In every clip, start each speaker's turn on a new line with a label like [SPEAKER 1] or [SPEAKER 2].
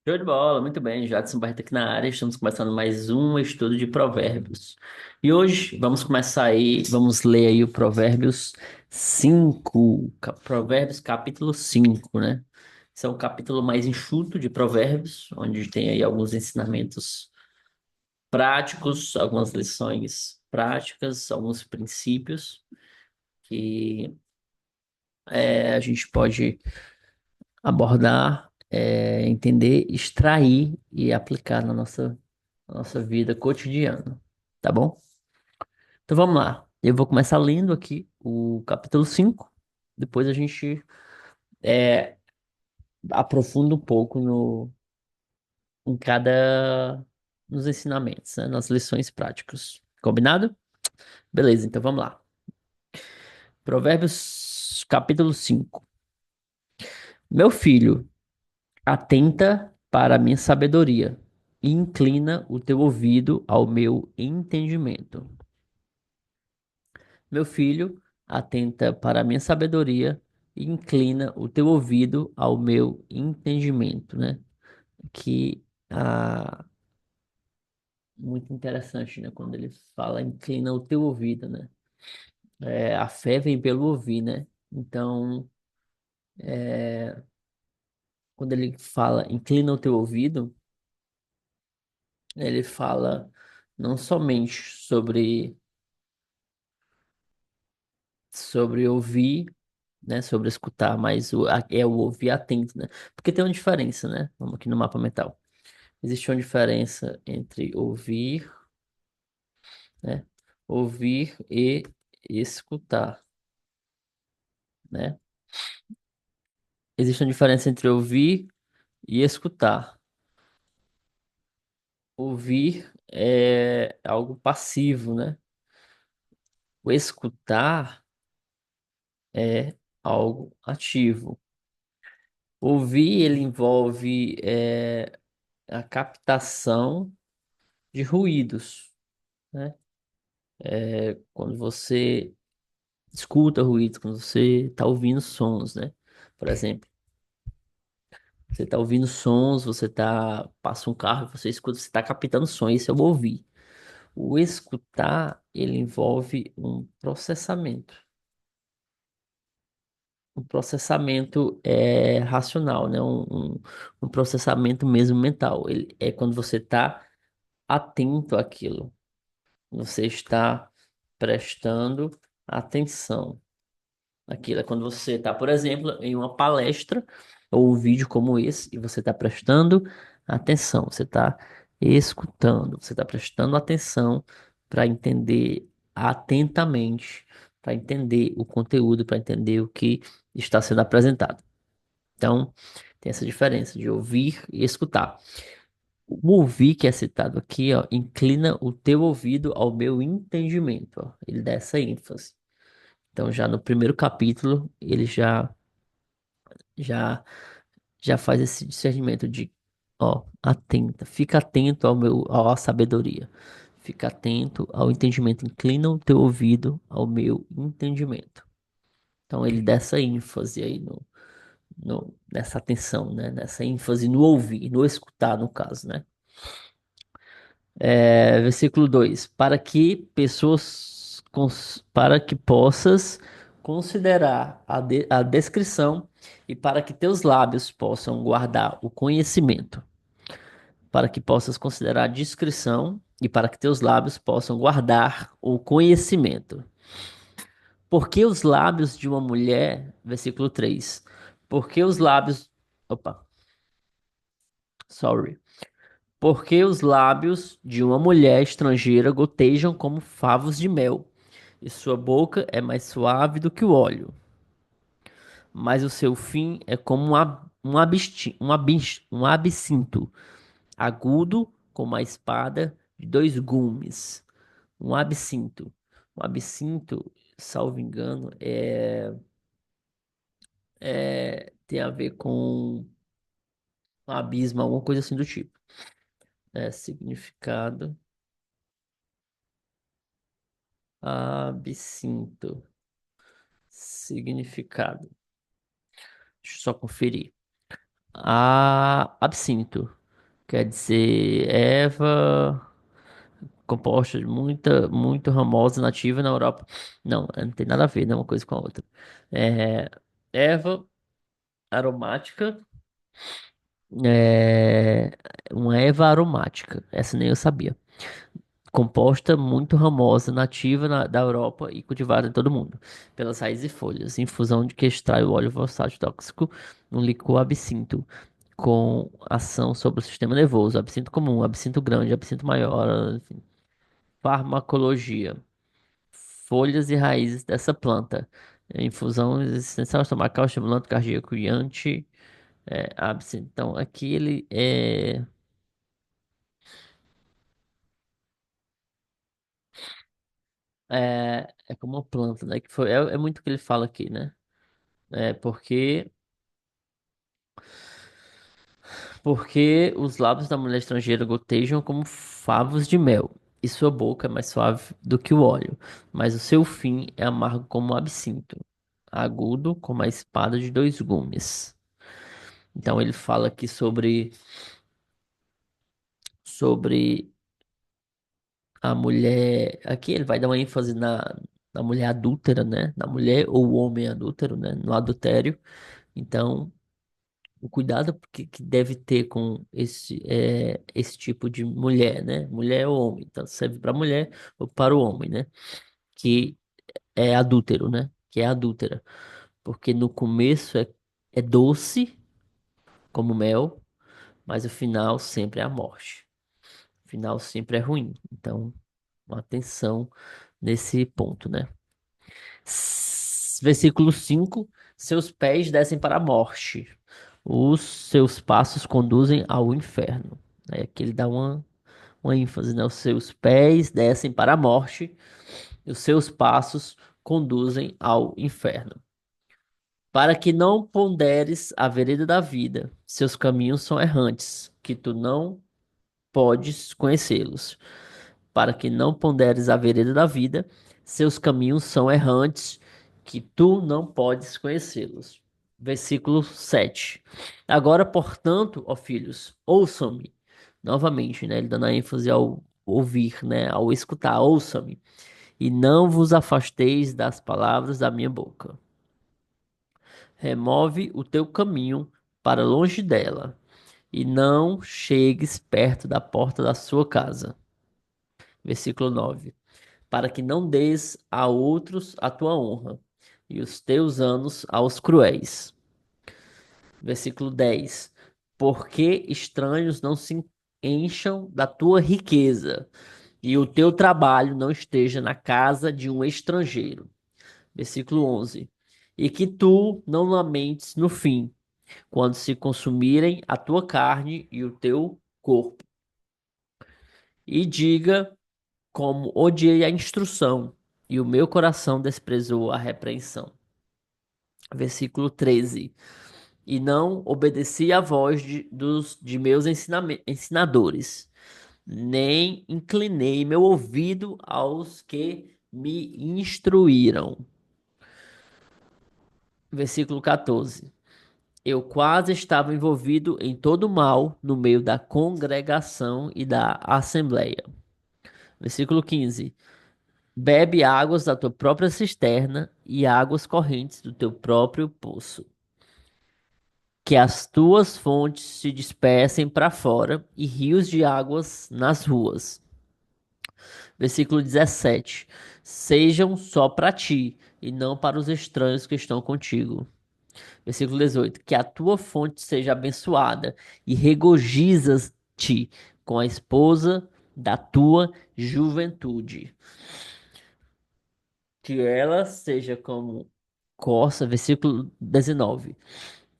[SPEAKER 1] Show de bola, muito bem. Jadson Barreto aqui na área. Estamos começando mais um estudo de provérbios. E hoje vamos começar aí, vamos ler aí o Provérbios 5, Provérbios capítulo 5, né? Esse é o capítulo mais enxuto de provérbios, onde tem aí alguns ensinamentos práticos, algumas lições práticas, alguns princípios que a gente pode abordar, entender, extrair e aplicar na nossa vida cotidiana, tá bom? Então vamos lá. Eu vou começar lendo aqui o capítulo 5. Depois a gente é, aprofunda um pouco em cada nos ensinamentos, né? Nas lições práticas. Combinado? Beleza, então vamos lá. Provérbios capítulo 5. Meu filho, atenta para a minha sabedoria e inclina o teu ouvido ao meu entendimento. Meu filho, atenta para a minha sabedoria e inclina o teu ouvido ao meu entendimento, né? Que muito interessante, né? Quando ele fala inclina o teu ouvido, né? A fé vem pelo ouvir, né? Então, quando ele fala inclina o teu ouvido, ele fala não somente sobre ouvir, né, sobre escutar, mas é o ouvir atento, né? Porque tem uma diferença, né? Vamos aqui no mapa mental. Existe uma diferença entre ouvir, né? Ouvir e escutar, né? Existe uma diferença entre ouvir e escutar. Ouvir é algo passivo, né? O escutar é algo ativo. Ouvir, ele envolve a captação de ruídos, né? Quando você escuta ruídos, quando você está ouvindo sons, né? Por exemplo, você está ouvindo sons, passa um carro, você escuta, você está captando sons, isso é o ouvir. O escutar, ele envolve um processamento racional, né? Um processamento mesmo mental. Ele, é quando você está atento àquilo, você está prestando atenção. Aquilo é quando você está, por exemplo, em uma palestra ou um vídeo como esse e você está prestando atenção, você está escutando, você está prestando atenção para entender atentamente, para entender o conteúdo, para entender o que está sendo apresentado. Então, tem essa diferença de ouvir e escutar. O ouvir que é citado aqui, ó, inclina o teu ouvido ao meu entendimento, ó. Ele dá essa ênfase. Então, já no primeiro capítulo, ele já, já faz esse discernimento de, ó, atenta, fica atento à sabedoria, fica atento ao entendimento, inclina o teu ouvido ao meu entendimento. Então, ele dá essa ênfase aí nessa atenção, né? Nessa ênfase no ouvir, no escutar, no caso, né? Versículo 2: para que possas considerar a descrição e para que teus lábios possam guardar o conhecimento, para que possas considerar a discrição e para que teus lábios possam guardar o conhecimento. Porque os lábios de uma mulher, versículo 3, porque os lábios, opa, sorry. Porque os lábios de uma mulher estrangeira gotejam como favos de mel, e sua boca é mais suave do que o óleo. Mas o seu fim é como um absinto, agudo como a espada de dois gumes. Um absinto. Um absinto, salvo engano, tem a ver com um abismo, alguma coisa assim do tipo. Significado. Absinto. Significado. Deixa eu só conferir. Absinto. Quer dizer, erva composta de muito ramosa nativa na Europa. Não, não tem nada a ver, né, uma coisa com a outra. É, erva aromática, é, uma erva aromática. Essa nem eu sabia. Composta muito ramosa, nativa da Europa e cultivada em todo o mundo, pelas raízes e folhas. Infusão de que extrai o óleo volátil tóxico, um licor absinto, com ação sobre o sistema nervoso. Absinto comum, absinto grande, absinto maior, enfim. Farmacologia. Folhas e raízes dessa planta. Infusão essencial estomacal, estimulante cardíaco e absinto. Então, aqui ele é como uma planta, né? Que foi, é muito o que ele fala aqui, né? Porque os lábios da mulher estrangeira gotejam como favos de mel, e sua boca é mais suave do que o óleo, mas o seu fim é amargo como o absinto, agudo como a espada de dois gumes. Então ele fala aqui sobre a mulher. Aqui ele vai dar uma ênfase na mulher adúltera, né? Na mulher ou homem adúltero, né? No adultério. Então, o cuidado que deve ter com esse tipo de mulher, né? Mulher ou homem, tanto serve para mulher ou para o homem, né? Que é adúltero, né? Que é adúltera. Porque no começo é doce, como mel, mas o final sempre é a morte. O final sempre é ruim. Então, uma atenção nesse ponto, né? Versículo 5: seus pés descem para a morte, os seus passos conduzem ao inferno. Aí aqui ele dá uma ênfase, né? Os seus pés descem para a morte, e os seus passos conduzem ao inferno. Para que não ponderes a vereda da vida, seus caminhos são errantes, que tu não podes conhecê-los. Para que não ponderes a vereda da vida, seus caminhos são errantes, que tu não podes conhecê-los. Versículo 7. Agora, portanto, ó filhos, ouçam-me. Novamente, né? Ele dando a ênfase ao ouvir, né? Ao escutar, ouçam-me. E não vos afasteis das palavras da minha boca. Remove o teu caminho para longe dela, e não chegues perto da porta da sua casa. Versículo 9: para que não des a outros a tua honra, e os teus anos aos cruéis. Versículo 10: porque estranhos não se encham da tua riqueza, e o teu trabalho não esteja na casa de um estrangeiro. Versículo 11: e que tu não lamentes no fim, quando se consumirem a tua carne e o teu corpo. E diga: como odiei a instrução, e o meu coração desprezou a repreensão. Versículo 13. E não obedeci à voz de meus ensinadores, nem inclinei meu ouvido aos que me instruíram. Versículo 14. Eu quase estava envolvido em todo o mal no meio da congregação e da assembleia. Versículo 15. Bebe águas da tua própria cisterna e águas correntes do teu próprio poço. Que as tuas fontes se dispersem para fora e rios de águas nas ruas. Versículo 17. Sejam só para ti e não para os estranhos que estão contigo. Versículo 18. Que a tua fonte seja abençoada e regozijas-te com a esposa da tua juventude. Que ela seja como corça, versículo 19,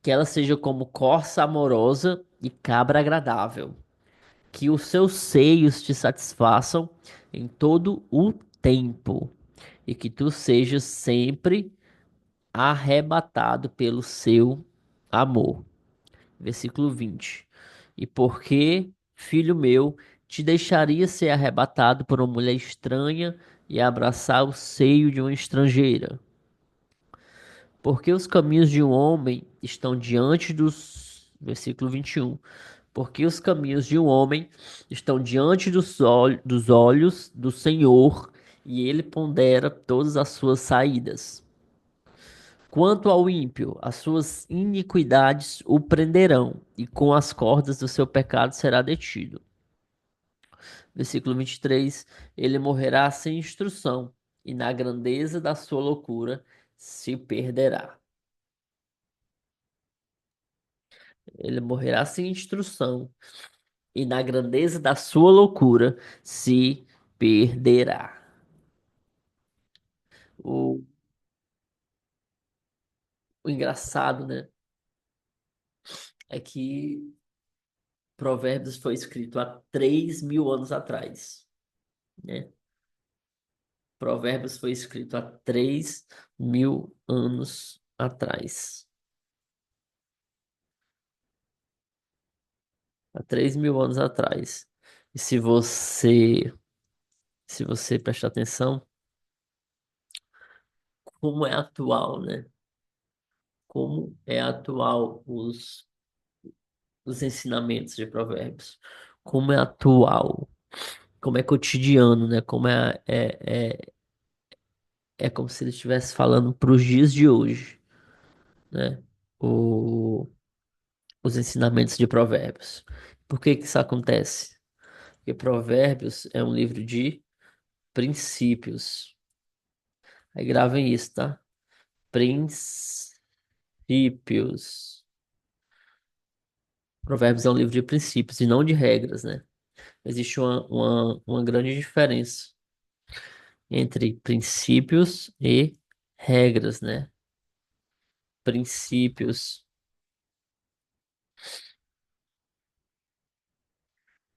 [SPEAKER 1] que ela seja como corça amorosa e cabra agradável, que os seus seios te satisfaçam em todo o tempo, e que tu sejas sempre arrebatado pelo seu amor. Versículo 20. E porque, filho meu, te deixaria ser arrebatado por uma mulher estranha e abraçar o seio de uma estrangeira? Porque os caminhos de um homem estão diante Versículo 21. Porque os caminhos de um homem estão diante dos olhos do Senhor, e ele pondera todas as suas saídas. Quanto ao ímpio, as suas iniquidades o prenderão, e com as cordas do seu pecado será detido. Versículo 23. Ele morrerá sem instrução, e na grandeza da sua loucura se perderá. Ele morrerá sem instrução, e na grandeza da sua loucura se perderá. O, o engraçado, né, é que Provérbios foi escrito há 3.000 anos atrás, né? Provérbios foi escrito há 3.000 anos atrás. Há 3.000 anos atrás. E se você prestar atenção, como é atual, né? Como é atual os ensinamentos de Provérbios? Como é atual? Como é cotidiano, né? É como se ele estivesse falando para os dias de hoje, né? O, os ensinamentos de Provérbios. Por que que isso acontece? Porque Provérbios é um livro de princípios. Aí gravem isso, tá? Princípios. Provérbios é um livro de princípios e não de regras, né? Existe uma grande diferença entre princípios e regras, né? Princípios,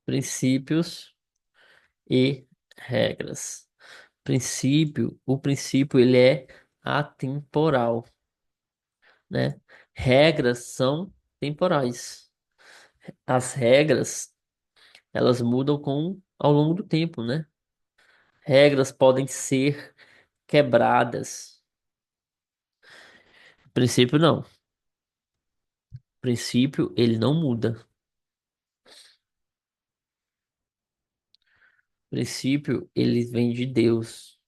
[SPEAKER 1] princípios e regras. O princípio ele é atemporal, né? Regras são temporais. As regras, elas mudam ao longo do tempo, né? Regras podem ser quebradas. Princípio não. Princípio, ele não muda. Princípio, ele vem de Deus.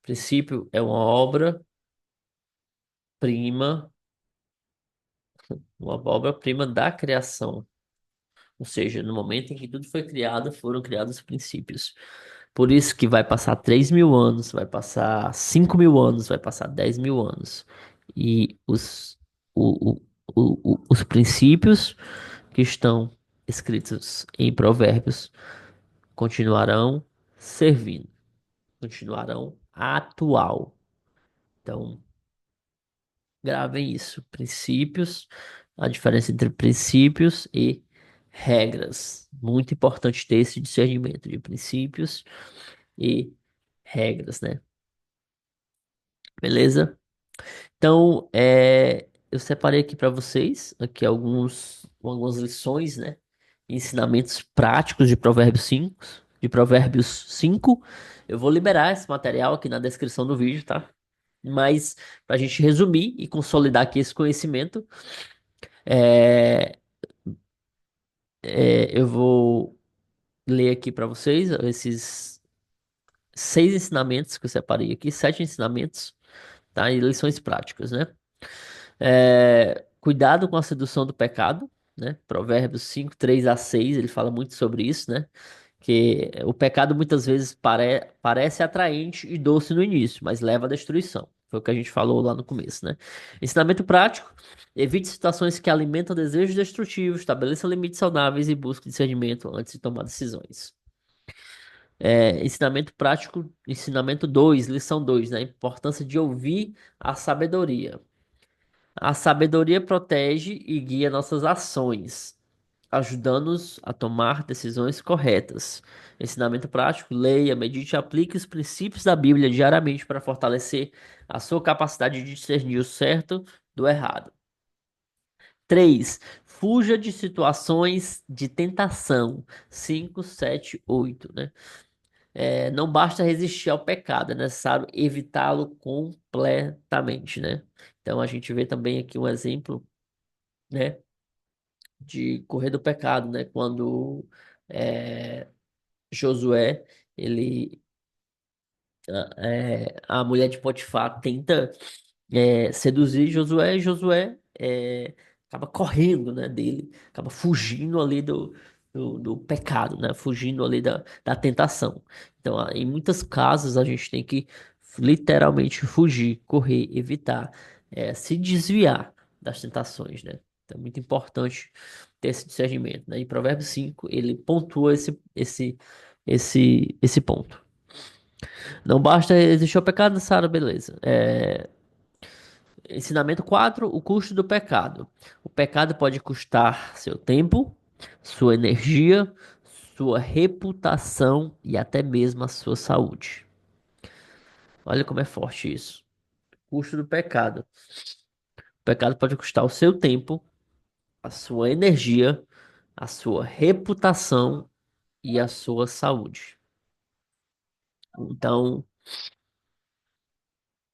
[SPEAKER 1] Princípio é prima, uma obra-prima da criação. Ou seja, no momento em que tudo foi criado, foram criados os princípios. Por isso que vai passar 3.000 anos, vai passar 5.000 anos, vai passar 10.000 anos. E os princípios que estão escritos em Provérbios continuarão servindo, continuarão atual. Então, gravem isso. Princípios, a diferença entre princípios e regras. Muito importante ter esse discernimento de princípios e regras, né? Beleza? Então, eu separei aqui para vocês aqui algumas lições, né? Ensinamentos práticos de Provérbios 5. Eu vou liberar esse material aqui na descrição do vídeo, tá? Mas para a gente resumir e consolidar aqui esse conhecimento, é, eu vou ler aqui para vocês esses 6 ensinamentos que eu separei aqui, 7 ensinamentos, tá? E lições práticas, né? Cuidado com a sedução do pecado, né? Provérbios 5, 3 a 6, ele fala muito sobre isso, né? Que o pecado muitas vezes parece atraente e doce no início, mas leva à destruição. Foi o que a gente falou lá no começo, né? Ensinamento prático: evite situações que alimentam desejos destrutivos, estabeleça limites saudáveis e busque discernimento antes de tomar decisões. Ensinamento prático, ensinamento 2, lição 2, né? A importância de ouvir a sabedoria. A sabedoria protege e guia nossas ações, ajudando-nos a tomar decisões corretas. Ensinamento prático: leia, medite e aplique os princípios da Bíblia diariamente para fortalecer a sua capacidade de discernir o certo do errado. 3. Fuja de situações de tentação. 5, 7, 8, né? Não basta resistir ao pecado, é necessário evitá-lo completamente, né? Então a gente vê também aqui um exemplo, né? de correr do pecado, né? Quando é, Josué, ele, a mulher de Potifar tenta seduzir Josué, e Josué acaba correndo, né, dele, acaba fugindo ali do pecado, né? Fugindo ali da tentação. Então, em muitos casos, a gente tem que literalmente fugir, correr, evitar, se desviar das tentações, né? Então, é muito importante ter esse discernimento, né? E Provérbios 5 ele pontua esse ponto. Não basta existir o pecado, Sara, beleza. Ensinamento 4: o custo do pecado. O pecado pode custar seu tempo, sua energia, sua reputação e até mesmo a sua saúde. Olha como é forte isso. Custo do pecado. O pecado pode custar o seu tempo, a sua energia, a sua reputação e a sua saúde. Então,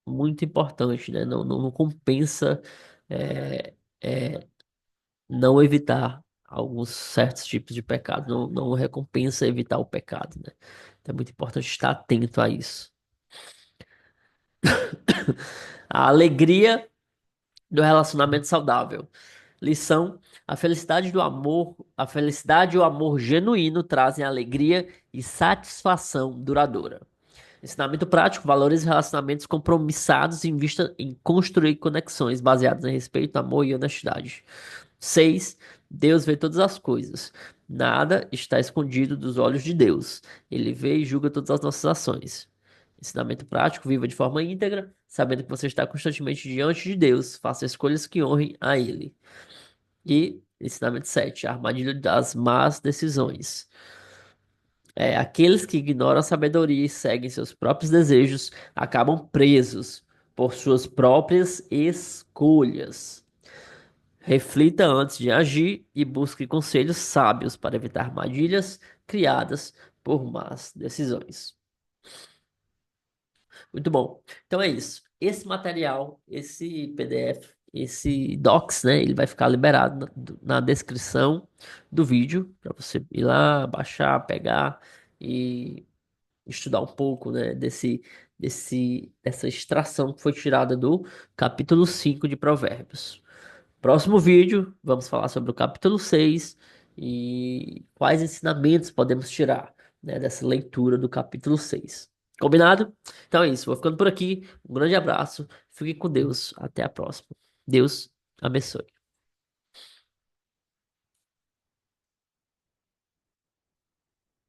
[SPEAKER 1] muito importante, né? Não compensa é, é, não evitar alguns certos tipos de pecado. Não recompensa evitar o pecado, né? Então é muito importante estar atento a isso. A alegria do relacionamento saudável. Lição: a felicidade e o amor genuíno trazem alegria e satisfação duradoura. Ensinamento prático: valores e relacionamentos compromissados em vista em construir conexões baseadas em respeito, amor e honestidade. 6. Deus vê todas as coisas. Nada está escondido dos olhos de Deus. Ele vê e julga todas as nossas ações. Ensinamento prático: viva de forma íntegra, sabendo que você está constantemente diante de Deus. Faça escolhas que honrem a Ele. E ensinamento 7: a armadilha das más decisões. Aqueles que ignoram a sabedoria e seguem seus próprios desejos acabam presos por suas próprias escolhas. Reflita antes de agir e busque conselhos sábios para evitar armadilhas criadas por más decisões. Muito bom. Então é isso. Esse material, esse PDF, esse Docs, né? Ele vai ficar liberado na descrição do vídeo para você ir lá, baixar, pegar e estudar um pouco, né? Dessa extração que foi tirada do capítulo 5 de Provérbios. Próximo vídeo, vamos falar sobre o capítulo 6 e quais ensinamentos podemos tirar, né, dessa leitura do capítulo 6. Combinado? Então é isso, vou ficando por aqui. Um grande abraço, fique com Deus, até a próxima. Deus abençoe.